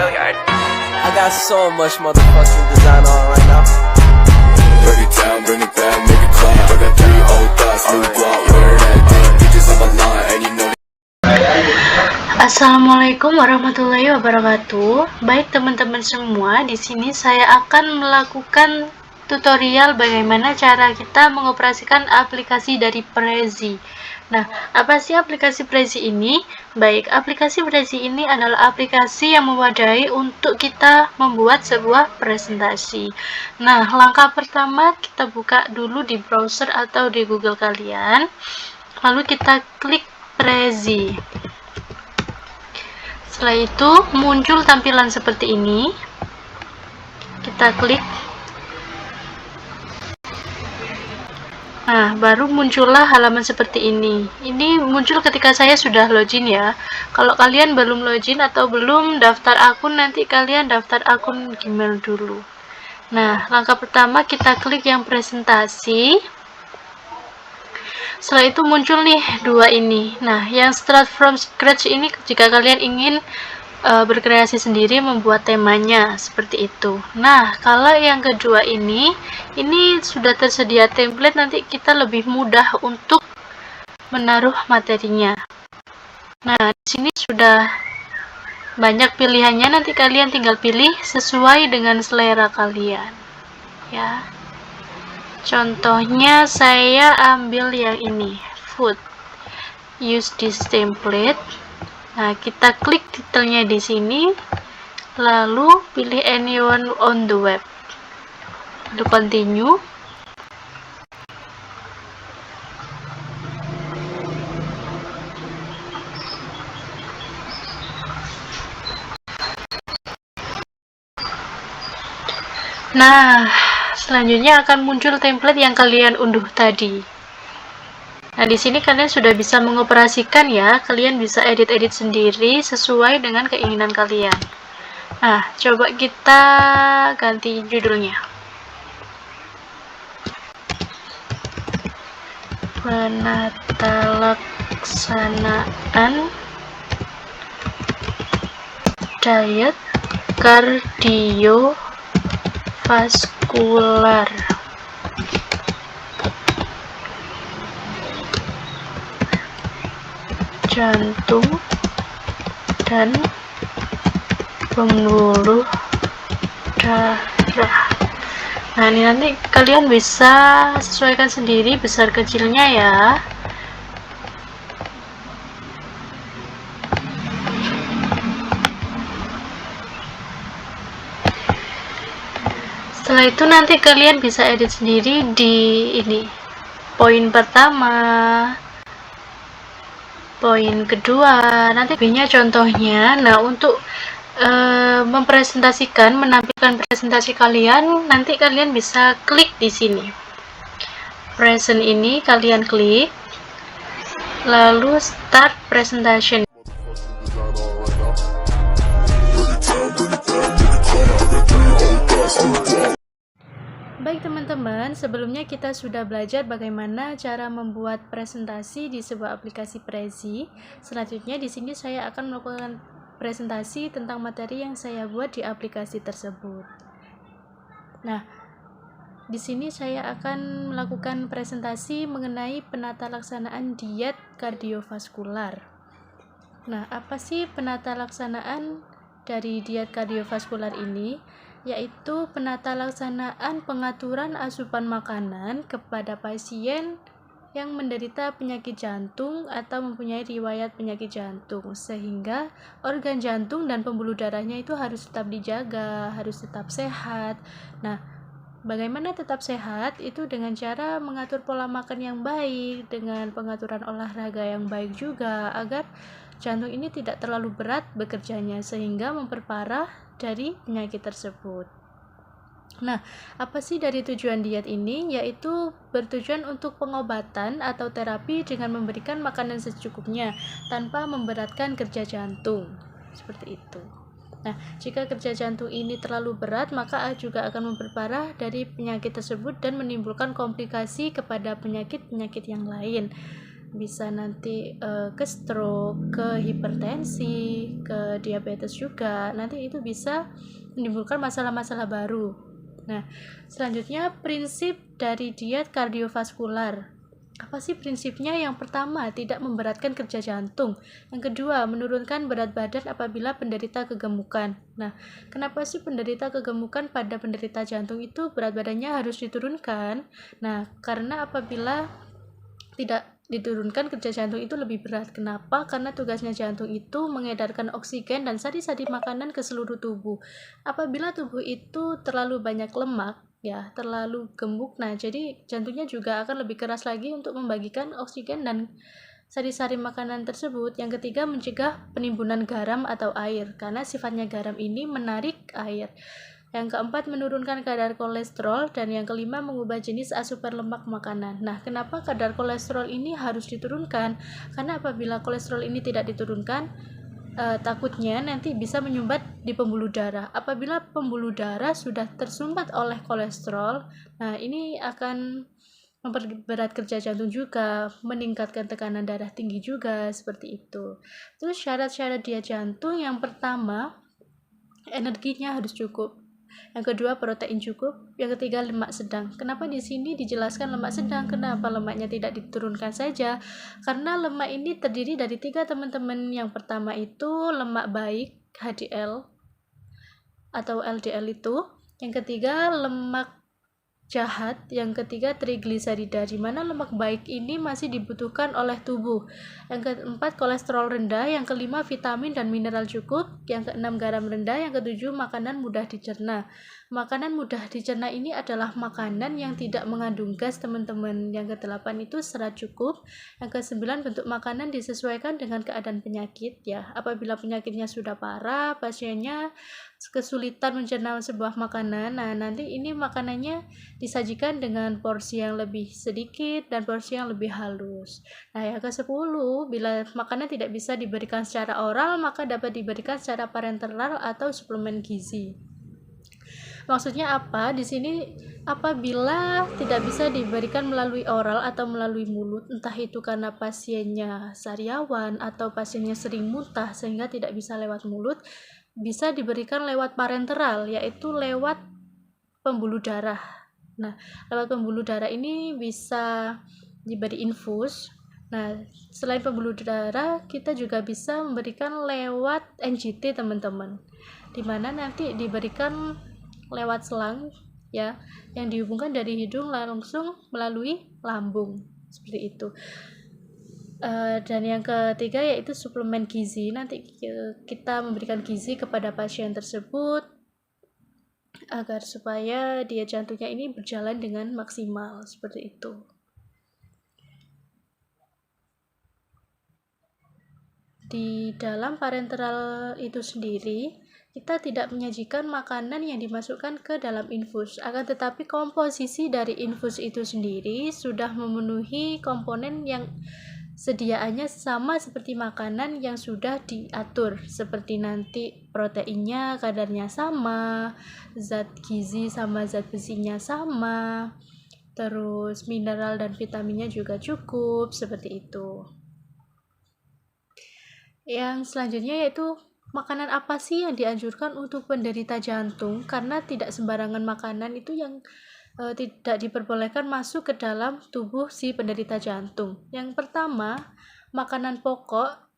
I got so much motherfucking design on right now. Bring it down, bring it back, make it clap. I got 3 old thoughts, new guap, wear that damn bitches on my line, and you know. Assalamualaikum warahmatullahi wabarakatuh. Baik teman-teman semua, di sini saya akan melakukan tutorial bagaimana cara kita mengoperasikan aplikasi dari Prezi. Nah, apa sih aplikasi Prezi ini? Baik, aplikasi Prezi ini adalah aplikasi yang memadai untuk kita membuat sebuah presentasi. Nah, langkah pertama kita buka dulu di browser atau di Google kalian. Lalu kita klik Prezi. Setelah itu muncul tampilan seperti ini. Kita klik. Nah, baru muncullah halaman seperti ini. Ini muncul ketika saya sudah login ya. Kalau kalian belum login atau belum daftar akun, nanti kalian daftar akun Gmail dulu. Nah, langkah pertama kita klik yang presentasi. Setelah itu muncul nih dua ini. Nah, yang start from scratch ini jika kalian ingin berkreasi sendiri, membuat temanya seperti itu. Nah, kalau yang kedua ini sudah tersedia template, nanti kita lebih mudah untuk menaruh materinya. Nah, di sini sudah banyak pilihannya, nanti kalian tinggal pilih sesuai dengan selera kalian. Ya. Contohnya saya ambil yang ini, food. Use this template. Nah, kita klik detailnya di sini, lalu pilih anyone on the web. Lalu continue. Nah, selanjutnya akan muncul template yang kalian unduh tadi. Nah, di sini kalian sudah bisa mengoperasikan ya. Kalian bisa edit-edit sendiri sesuai dengan keinginan kalian. Nah, coba kita ganti judulnya. Penatalaksanaan diet kardiovaskular. Jantung dan pembuluh darah. Nah, ini nanti kalian bisa sesuaikan sendiri besar kecilnya ya. Setelah itu nanti kalian bisa edit sendiri di ini. Poin pertama, poin kedua, nanti lebihnya contohnya. Nah, untuk mempresentasikan, menampilkan presentasi kalian, nanti kalian bisa klik di sini. Present ini kalian klik, lalu start presentation. Baik teman-teman, sebelumnya kita sudah belajar bagaimana cara membuat presentasi di sebuah aplikasi Prezi. Selanjutnya di sini saya akan melakukan presentasi tentang materi yang saya buat di aplikasi tersebut. Nah, di sini saya akan melakukan presentasi mengenai penatalaksanaan diet kardiovaskular. Nah, apa sih penatalaksanaan dari diet kardiovaskular ini? Yaitu penatalaksanaan pengaturan asupan makanan kepada pasien yang menderita penyakit jantung atau mempunyai riwayat penyakit jantung, sehingga organ jantung dan pembuluh darahnya itu harus tetap dijaga, harus tetap sehat. Nah, bagaimana tetap sehat? Itu dengan cara mengatur pola makan yang baik, dengan pengaturan olahraga yang baik juga, agar jantung ini tidak terlalu berat bekerjanya sehingga memperparah dari penyakit tersebut. Nah, apa sih dari tujuan diet ini? Yaitu bertujuan untuk pengobatan atau terapi dengan memberikan makanan secukupnya tanpa memberatkan kerja jantung. Seperti itu. Nah, jika kerja jantung ini terlalu berat, maka juga akan memperparah dari penyakit tersebut dan menimbulkan komplikasi kepada penyakit-penyakit yang lain. bisa nanti ke stroke, ke hipertensi, ke diabetes juga. Nanti itu bisa menimbulkan masalah-masalah baru. Nah, selanjutnya prinsip dari diet kardiovaskular. Apa sih prinsipnya? Yang pertama, tidak memberatkan kerja jantung. Yang kedua, menurunkan berat badan apabila penderita kegemukan. Nah, kenapa sih penderita kegemukan pada penderita jantung itu berat badannya harus diturunkan? Nah, karena apabila tidak diturunkan, kerja jantung itu lebih berat. Kenapa? Karena tugasnya jantung itu mengedarkan oksigen dan sari-sari makanan ke seluruh tubuh. Apabila tubuh itu terlalu banyak lemak, ya terlalu gemuk, nah jadi jantungnya juga akan lebih keras lagi untuk membagikan oksigen dan sari-sari makanan tersebut. Yang ketiga, mencegah penimbunan garam atau air, karena sifatnya garam ini menarik air. Yang keempat, menurunkan kadar kolesterol. Dan yang kelima, mengubah jenis asupan lemak makanan. Nah, kenapa kadar kolesterol ini harus diturunkan? Karena apabila kolesterol ini tidak diturunkan, takutnya nanti bisa menyumbat di pembuluh darah. Apabila pembuluh darah sudah tersumbat oleh kolesterol, nah ini akan memperberat kerja jantung juga, meningkatkan tekanan darah tinggi juga, seperti itu. Terus syarat-syarat diet jantung, yang pertama, energinya harus cukup. Yang kedua, protein cukup. Yang ketiga, lemak sedang. Kenapa di sini dijelaskan lemak sedang? Kenapa lemaknya tidak diturunkan saja? Karena lemak ini terdiri dari 3, teman-teman. Yang pertama itu lemak baik, HDL atau LDL itu. Yang ketiga, lemak jahat. Yang ketiga, trigliserida, di mana lemak baik ini masih dibutuhkan oleh tubuh. Yang keempat, kolesterol rendah. Yang kelima, vitamin dan mineral cukup. Yang keenam, garam rendah. Yang ketujuh, makanan mudah dicerna. Makanan mudah dicerna ini adalah makanan yang tidak mengandung gas, teman-teman. Yang kedelapan itu serat cukup. Yang kesembilan, bentuk makanan disesuaikan dengan keadaan penyakit, ya. Apabila penyakitnya sudah parah, pasiennya kesulitan mencerna sebuah makanan, nah nanti ini makanannya disajikan dengan porsi yang lebih sedikit dan porsi yang lebih halus. Nah, yang ke-10, bila makanan tidak bisa diberikan secara oral, maka dapat diberikan secara parenteral atau suplemen gizi. Maksudnya apa? Di sini apabila tidak bisa diberikan melalui oral atau melalui mulut, entah itu karena pasiennya sariawan atau pasiennya sering muntah sehingga tidak bisa lewat mulut, bisa diberikan lewat parenteral, yaitu lewat pembuluh darah. Nah, lewat pembuluh darah ini bisa diberi infus. Nah, selain pembuluh darah, kita juga bisa memberikan lewat NGT, teman-teman, dimana nanti diberikan lewat selang, ya, yang dihubungkan dari hidung langsung melalui lambung, seperti itu. Dan yang ketiga yaitu suplemen gizi. Nanti kita memberikan gizi kepada pasien tersebut agar supaya diet jantungnya ini berjalan dengan maksimal, seperti itu. Di dalam parenteral itu sendiri, kita tidak menyajikan makanan yang dimasukkan ke dalam infus, akan tetapi komposisi dari infus itu sendiri sudah memenuhi komponen yang sediaannya sama seperti makanan yang sudah diatur, seperti nanti proteinnya kadarnya sama, zat gizi sama zat besinya sama, terus mineral dan vitaminnya juga cukup, seperti itu. Yang selanjutnya yaitu makanan apa sih yang dianjurkan untuk penderita jantung, karena tidak sembarangan makanan itu yang tidak diperbolehkan masuk ke dalam tubuh si penderita jantung. Yang pertama, makanan pokok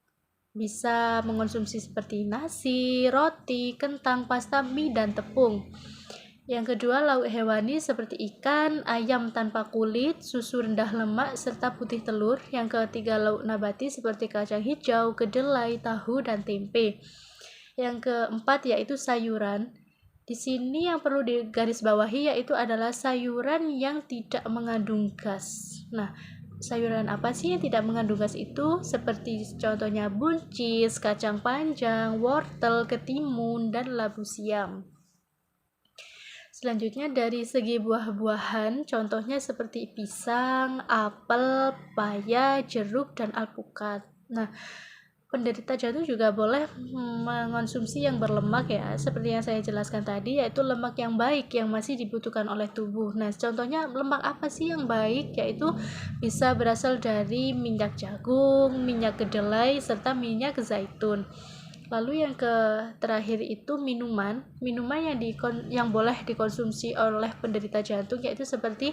bisa mengonsumsi seperti nasi, roti, kentang, pasta, mie, dan tepung. Yang kedua, lauk hewani seperti ikan, ayam tanpa kulit, susu rendah lemak, serta putih telur. Yang ketiga, lauk nabati seperti kacang hijau, kedelai, tahu, dan tempe. Yang keempat yaitu sayuran. Di sini yang perlu digarisbawahi yaitu adalah sayuran yang tidak mengandung gas. Nah, sayuran apa sih yang tidak mengandung gas itu? Seperti contohnya buncis, kacang panjang, wortel, ketimun, dan labu siam. Selanjutnya dari segi buah-buahan, contohnya seperti pisang, apel, paya, jeruk, dan alpukat. Nah, penderita jantung juga boleh mengonsumsi yang berlemak ya, seperti yang saya jelaskan tadi, yaitu lemak yang baik yang masih dibutuhkan oleh tubuh. Nah, contohnya lemak apa sih yang baik? Yaitu bisa berasal dari minyak jagung, minyak kedelai, serta minyak zaitun. Lalu yang terakhir itu minuman yang boleh dikonsumsi oleh penderita jantung, yaitu seperti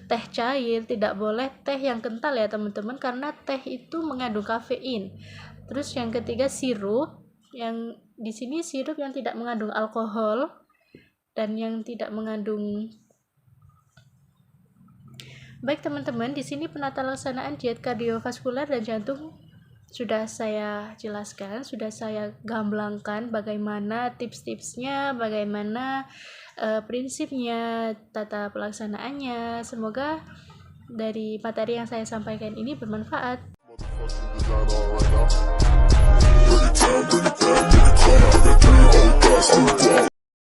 teh cair. Tidak boleh teh yang kental ya teman-teman, karena teh itu mengandung kafein. Terus yang ketiga sirup, yang di sini sirup yang tidak mengandung alkohol dan yang tidak mengandung. Baik teman-teman, di sini penata laksanaan diet kardiovaskuler dan jantung sudah saya jelaskan, sudah saya gamblangkan bagaimana tips-tipsnya, bagaimana prinsipnya, tata pelaksanaannya. Semoga dari materi yang saya sampaikan ini bermanfaat. Bring it down, I got 3 old thoughts, new block.